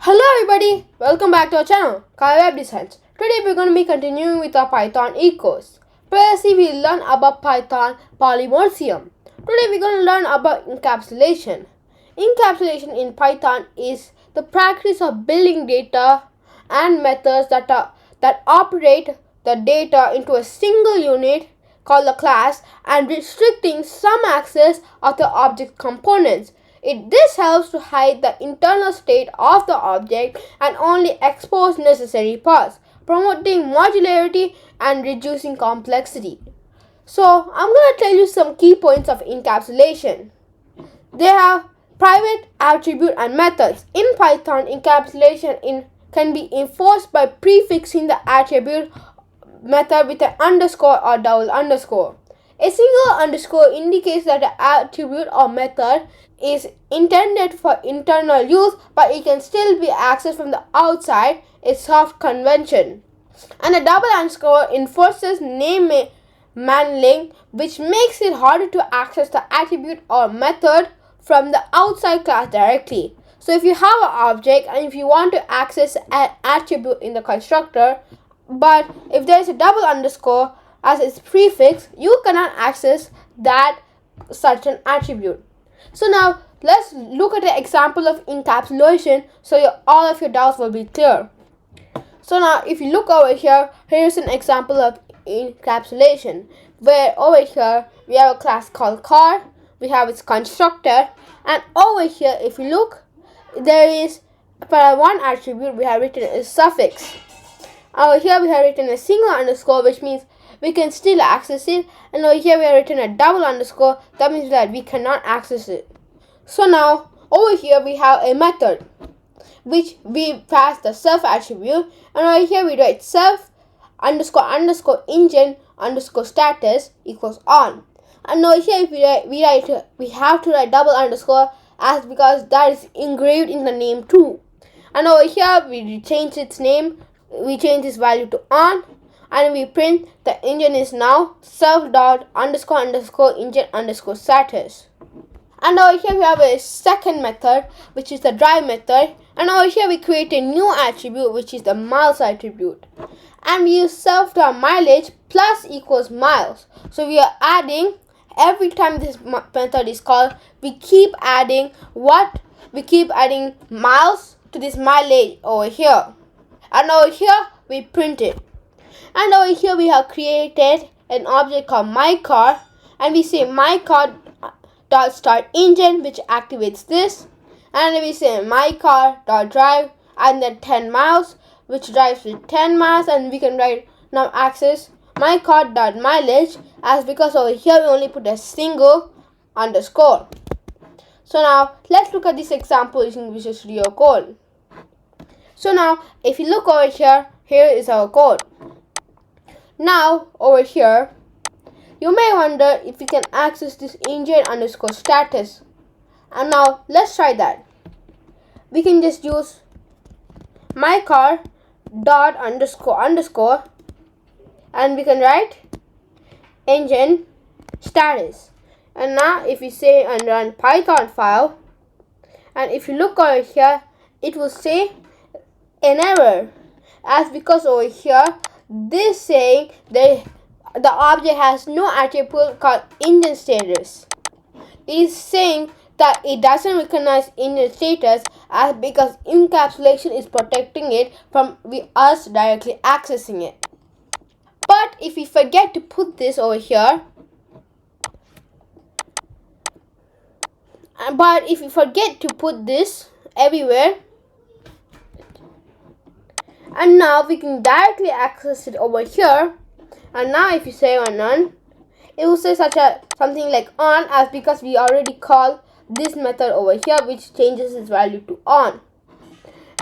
Hello everybody, welcome back to our channel, kaviwebdesigns. Today we're going to be continuing with our Python e-course. Previously we learned about Python polymorphism. Today we're going to learn about encapsulation. Encapsulation in Python is the practice of building data and methods that operate the data into a single unit called a class and restricting some access of the object components. This helps to hide the internal state of the object and only expose necessary parts, promoting modularity and reducing complexity. So, I'm going to tell you some key points of encapsulation. They have private attribute and methods. In Python, encapsulation can be enforced by prefixing the attribute method with an underscore or double underscore. A single underscore indicates that the attribute or method is intended for internal use, but it can still be accessed from the outside, a soft convention. And a double underscore enforces name mangling, which makes it harder to access the attribute or method from the outside class directly. So if you have an object and if you want to access an attribute in the constructor, but if there is a double underscore as its prefix, you cannot access that certain attribute. So now let's look at an example of encapsulation so all of your doubts will be clear. So now if you look over here, here's an example of encapsulation where over here we have a class called car, we have its constructor, and over here if you look, there is for one attribute we have written a suffix. Over here we have written a single underscore, which means we can still access it, and over here we have written a double underscore, that means that we cannot access it. So now over here we have a method which we pass the self attribute, and over here we write self underscore underscore engine underscore status equals on. And over here if we have to write double underscore as because that is engraved in the name too. And over here we change its name, we change this value to on, and we print the engine is now self dot underscore underscore engine underscore status. And over here we have a second method which is the drive method, and over here we create a new attribute which is the miles attribute, and we use self dot mileage plus equals miles. So we are adding every time this method is called, we keep adding miles to this mileage over here, and over here we print it. And over here we have created an object called my car, and we say my car dot start engine, which activates this, and we say my car dot drive and then 10 miles, which drives with 10 miles, and we can write now access my car dot mileage as because over here we only put a single underscore. So now let's look at this example using Visual Studio Code. So now if you look over here, here is our code. Now over here you may wonder if we can access this engine underscore status, and now let's try that. We can just use my car dot underscore underscore, and we can write engine status. And now if we say and run Python file, and if you look over here, it will say an error as because over here this saying the object has no attribute called engine status. It is saying that it doesn't recognize engine status as because encapsulation is protecting it from us directly accessing it. But if we forget to put this over here, everywhere, and now we can directly access it over here. And now if you say on none, it will say something like on as because we already called this method over here, which changes its value to on.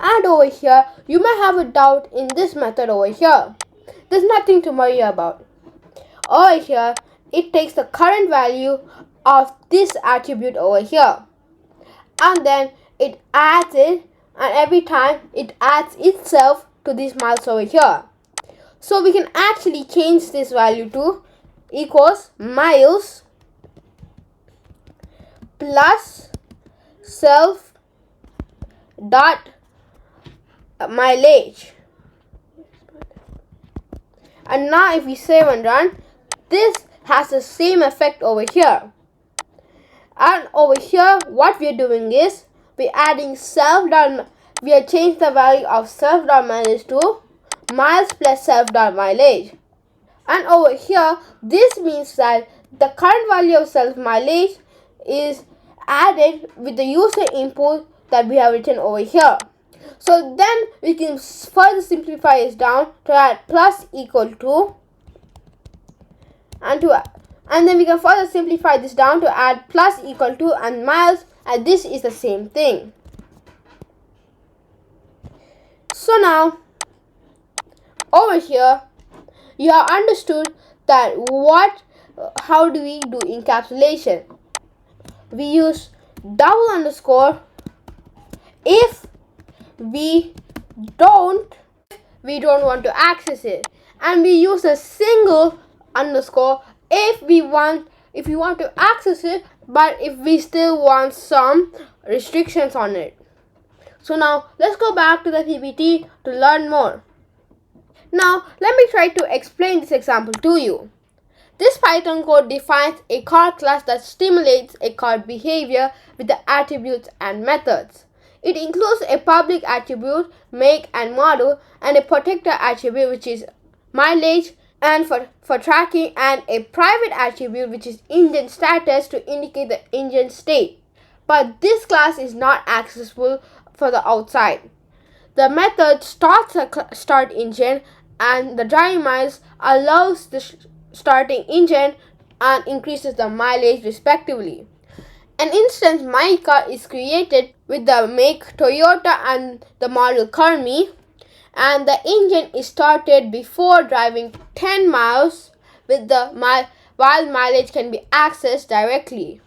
And over here you may have a doubt in this method over here. There's nothing to worry about. Over here it takes the current value of this attribute over here, and then it adds it, and every time it adds itself to these miles over here. So we can actually change this value to equals miles plus self dot mileage. And now if we save and run, this has the same effect over here. And over here what we are doing is we're adding we have changed the value of self.mileage to miles plus self.mileage. And over here this means that the current value of self mileage is added with the user input that we have written over here. So then we can further simplify this down to add plus equal to and then we can further simplify this down to add plus equal to and miles, and this is the same thing. So now over here you have understood that how do we do encapsulation. We use double underscore if we don't want to access it, and we use a single underscore if we want to access it, but if we still want some restrictions on it. So now let's go back to the PPT to learn more. Now let me try to explain this example to you. This Python code defines a card class that stimulates a card behavior with the attributes and methods. It includes a public attribute, make and model, and a protector attribute which is mileage and for tracking, and a private attribute which is engine status to indicate the engine state. But this class is not accessible for the outside. The method starts a start engine, and the driving miles allows the starting engine and increases the mileage respectively. An instance my car is created with the make Toyota and the model Karmi, and the engine is started before driving 10 miles while mileage can be accessed directly.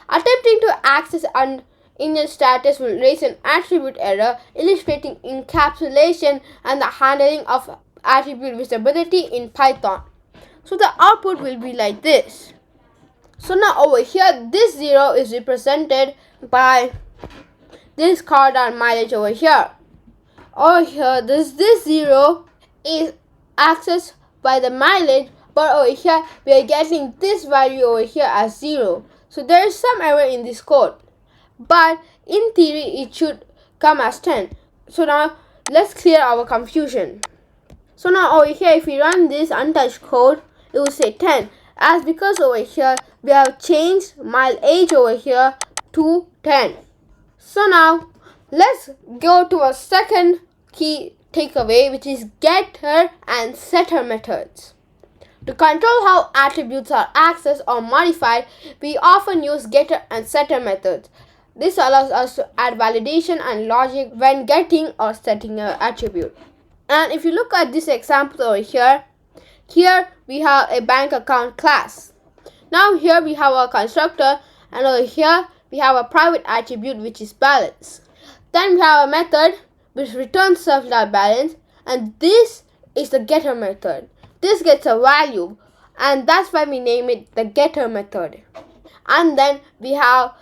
Attempting to access an engine status will raise an attribute error, illustrating encapsulation and the handling of attribute visibility in Python. So the output will be like this. So now over here this 0 is represented by this car.mileage over here. Over here this 0 is accessed by the mileage, but over here we are getting this value over here as 0. So there is some error in this code, but in theory it should come as 10. So now let's clear our confusion. So now over here if we run this untouched code, it will say 10, as because over here we have changed mileage over here to 10. So now let's go to our second key takeaway, which is getter and setter methods. To control how attributes are accessed or modified, we often use getter and setter methods. This allows us to add validation and logic when getting or setting an attribute. And if you look at this example over here we have a bank account class. Now here we have our constructor, and over here we have a private attribute which is balance. Then we have a method which returns self.balance, and this is the getter method. This gets a value, and that's why we name it the getter method. And then we have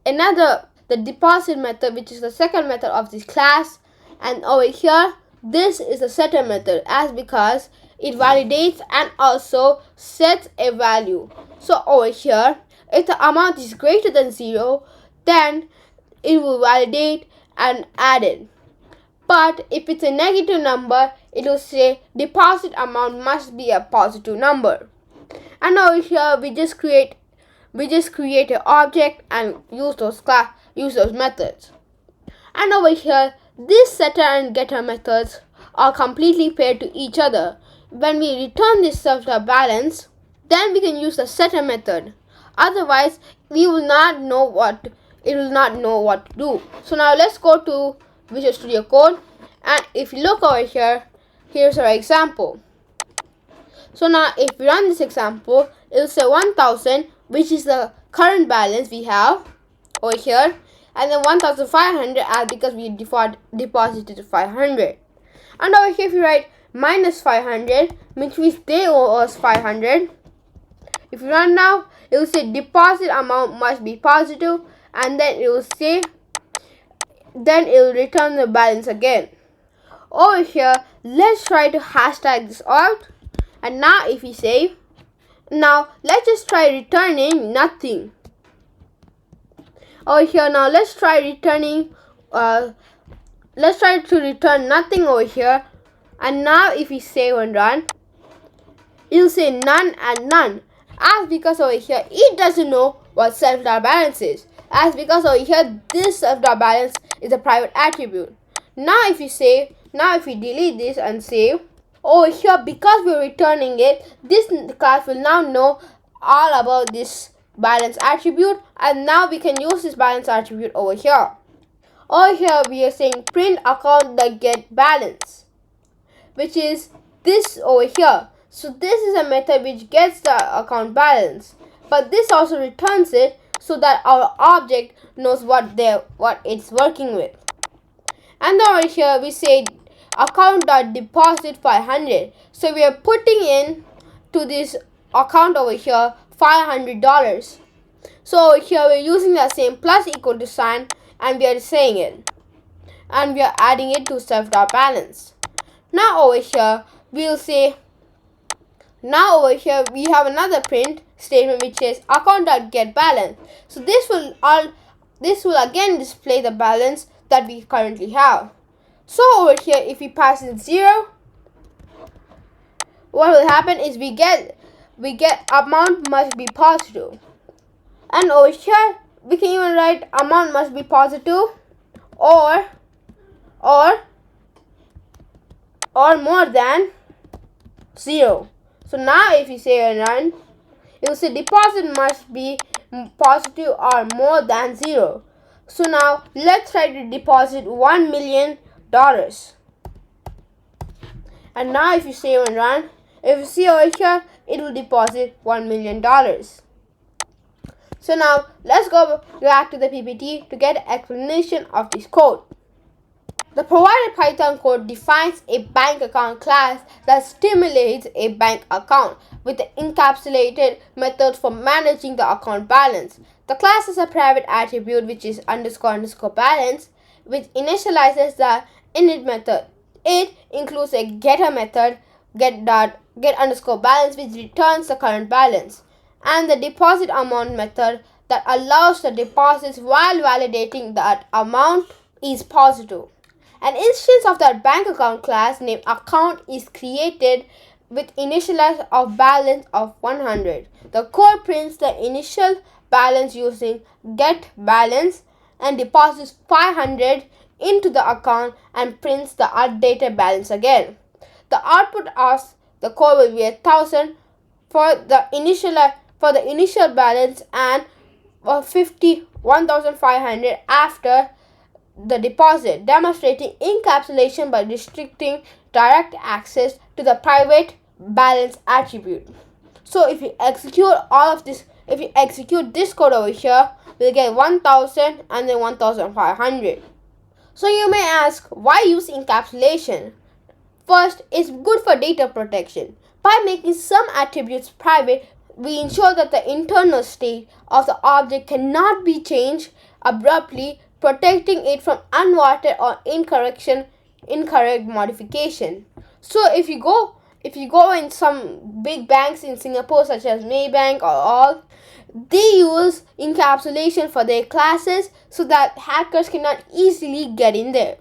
the deposit method, which is the second method of this class, and over here this is the setter method, as because it validates and also sets a value. So over here if the amount is greater than 0, then it will validate and add it. But if it's a negative number, it will say deposit amount must be a positive number. And over here we just create an object and use those methods. And over here this setter and getter methods are completely paired to each other. When we return this self.balance, then we can use the setter method. Otherwise it will not know what to do. So now let's go to Visual Studio Code, and if you look over here, here's our example. So now if we run this example, it will say 1000, which is the current balance we have over here, and then 1500 as because we deposited 500. And over here if you write minus 500, which means they owe us 500. If you run now, it will say deposit amount must be positive, and then it will return the balance again. Over here, let's try to hashtag this out. And now if we save, now let's just try returning nothing. Over here, now let's try returning, let's try to return nothing over here. And now if we save and run, you'll say none and none. As because over here, it doesn't know what self.balance is. As because over here, this self.balance is a private attribute. Now if you save, now if we delete this and save, over here, because we're returning it, this class will now know all about this balance attribute, and now we can use this balance attribute over here. Over here, we are saying print account that get balance, which is this over here. So this is a method which gets the account balance, but this also returns it so that our object knows what it's working with. And then over here we say account.deposit 500. So we are putting in to this account over here $500. So over here we're using the same plus equal to sign, and we are saying it, and we are adding it to self.balance. Now over here we'll say, now over here we have another print statement which is account.getBalance. So this will again display the balance that we currently have. So over here, if we pass in 0, what will happen is we get amount must be positive. And over here we can even write amount must be positive or more than 0. So now if you say and run, it will say deposit must be positive or more than 0. So now let's try to deposit $1 million. And now if you save and run, if you see over here, it will deposit $1 million. So now let's go back to the PPT to get an explanation of this code. The provided Python code defines a bank account class that stimulates a bank account with the encapsulated method for managing the account balance. The class has a private attribute which is __balance, which initializes the init method. It includes a getter method get_balance, which returns the current balance, and the deposit amount method that allows the deposits while validating that amount is positive. An instance of that bank account class named account is created with initialize of balance of 100. The code prints the initial balance using get balance and deposits 500 into the account and prints the updated balance again. The output of the code will be 1,000 for the initial balance and 1,500 after the deposit, demonstrating encapsulation by restricting direct access to the private balance attribute. So if you execute all of this, if you execute this code over here, we'll get 1,000 and then 1,500. So you may ask, why use encapsulation? First, it's good for data protection. By making some attributes private, we ensure that the internal state of the object cannot be changed abruptly, protecting it from unwanted or incorrect modification. So if you go in some big banks in Singapore such as Maybank or all, they use encapsulation for their classes so that hackers cannot easily get in there.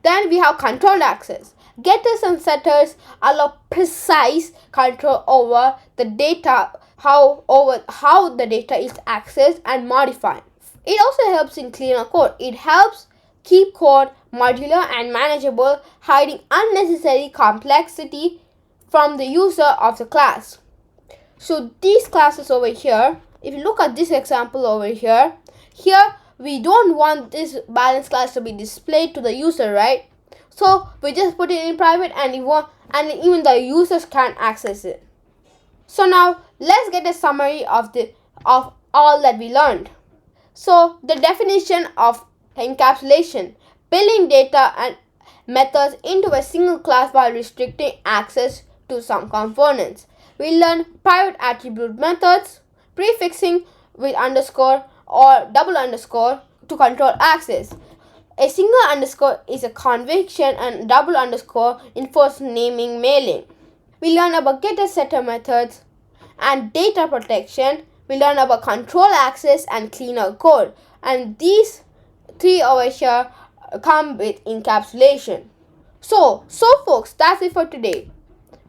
Then we have controlled access. Getters and setters allow precise control over the data, how the data is accessed and modified. It also helps in cleaner code. It helps keep code modular and manageable, hiding unnecessary complexity from the user of the class. So these classes over here, if you look at this example over here, we don't want this balance class to be displayed to the user, right? So we just put it in private, and even the users can't access it. So now let's get a summary of all that we learned. So the definition of encapsulation: building data and methods into a single class while restricting access to some components. We learn private attribute methods, prefixing with underscore or double underscore to control access, A single underscore is a convention and double underscore enforces naming mailing. We learn about getter setter methods and data protection. We learn about control access and cleaner code. And these three over here come with encapsulation. So folks, that's it for today.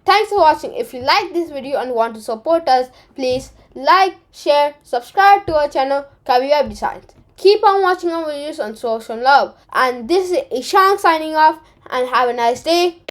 Thanks for watching. If you like this video and want to support us, please like, share, subscribe to our channel kaviwebdesigns. Keep on watching our videos and show some love. And this is Ishang signing off, and have a nice day.